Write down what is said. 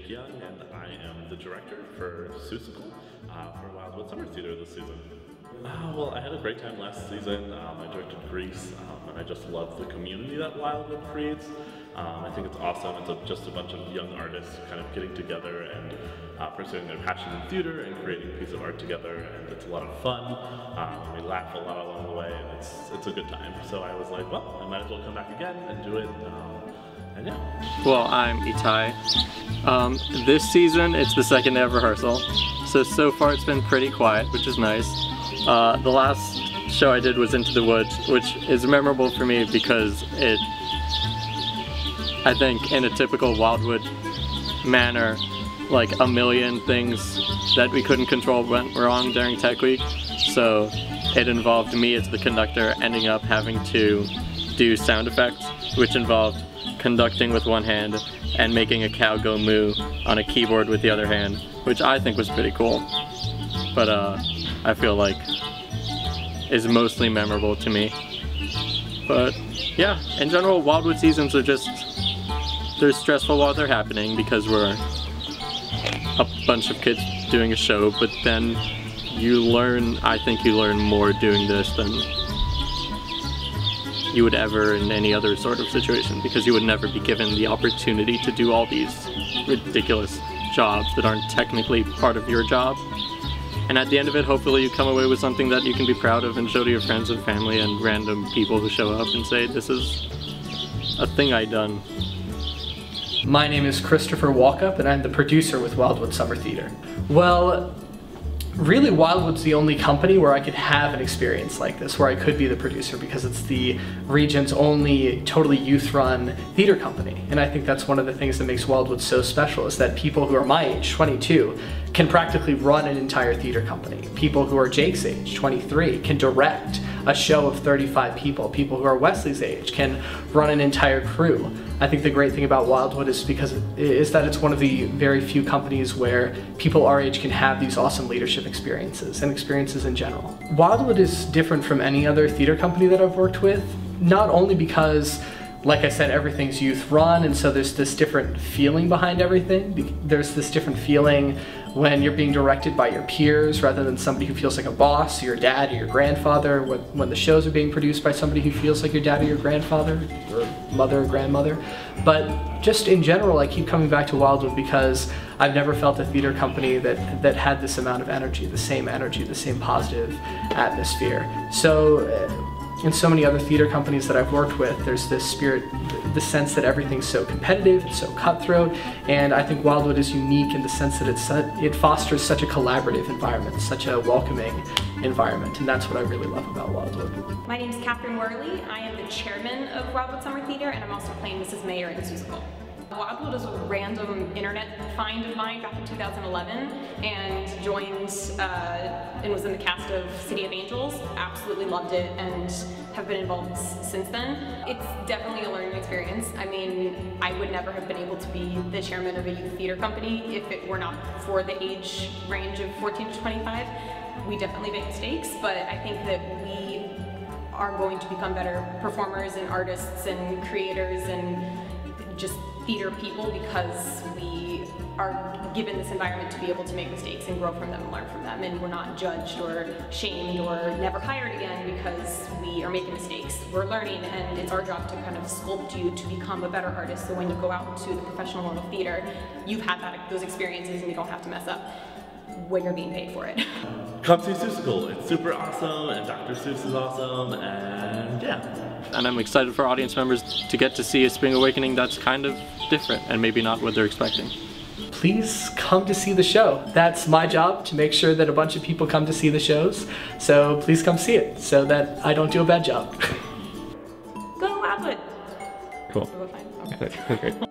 MacLeod, and I am the director for Seussical for Wildwood Summer Theater this season. Well, I had a great time last season. I directed Grease, and I just love the community that Wildwood creates. I think it's awesome. It's just a bunch of young artists kind of getting together and pursuing their passion in theater and creating a piece of art together, and it's a lot of fun. We laugh a lot along the way, and it's a good time. So I was like, well, I might as well come back again and do it. And yeah. Well, I'm Itai. This season, it's the second day of rehearsal. So far it's been pretty quiet, which is nice. The last show I did was Into the Woods, which is memorable for me because I think in a typical Wildwood manner, like a million things that we couldn't control went wrong during Tech Week. So it involved me as the conductor ending up having to do sound effects, which involved conducting with one hand and making a cow go moo on a keyboard with the other hand, which I think was pretty cool. But I feel like is mostly memorable to me. But yeah, in general, Wildwood seasons are just, they're stressful while they're happening because we're a bunch of kids doing a show, but then you learn, I think you learn more doing this than you would ever in any other sort of situation, because you would never be given the opportunity to do all these ridiculous jobs that aren't technically part of your job. And at the end of it, hopefully you come away with something that you can be proud of and show to your friends and family and random people who show up and say, this is a thing I done. My name is Christopher Walkup, and I'm the producer with Wildwood Summer Theater. Well, really Wildwood's the only company where I could have an experience like this, where I could be the producer, because it's the region's only totally youth-run theater company. And I think that's one of the things that makes Wildwood so special, is that people who are my age, 22, can practically run an entire theater company. People who are Jake's age, 23, can direct a show of 35 people. People who are Wesley's age can run an entire crew. I think the great thing about Wildwood is that it's one of the very few companies where people our age can have these awesome leadership experiences and experiences in general. Wildwood is different from any other theater company that I've worked with, not only because, like I said, everything's youth run, and so there's this different feeling behind everything. There's this different feeling when you're being directed by your peers rather than somebody who feels like a boss, or your dad or your grandfather, when the shows are being produced by somebody who feels like your dad or your grandfather, or mother or grandmother. But just in general, I keep coming back to Wildwood because I've never felt a theater company that had this amount of energy, the same positive atmosphere. So in so many other theater companies that I've worked with, there's this spirit, the sense that everything's so competitive, it's so cutthroat, and I think Wildwood is unique in the sense that it fosters such a collaborative environment, such a welcoming environment, and that's what I really love about Wildwood. My name is Catherine Worley. I am the chairman of Wildwood Summer Theater, and I'm also playing Mrs. Mayor in Seussical. Wildwood is a random internet find of mine back in 2011, and joined and was in the cast of City of Angels. Absolutely loved it and have been involved since then. It's definitely a learning experience. I mean, I would never have been able to be the chairman of a youth theater company if it were not for the age range of 14 to 25. We definitely make mistakes, but I think that we are going to become better performers and artists and creators and just theater people because we are given this environment to be able to make mistakes and grow from them and learn from them, and we're not judged or shamed or never hired again because we are making mistakes. We're learning, and it's our job to kind of sculpt you to become a better artist, so when you go out to the professional world of theater, you've had those experiences and you don't have to mess up when you're being paid for it. Come see Seussical. It's super awesome, and Dr. Seuss is awesome, and yeah. And I'm excited for audience members to get to see a Spring Awakening that's kind of different and maybe not what they're expecting. Please come to see the show. That's my job, to make sure that a bunch of people come to see the shows. So please come see it so that I don't do a bad job. Go Wildwood! Cool. Okay. Okay, great.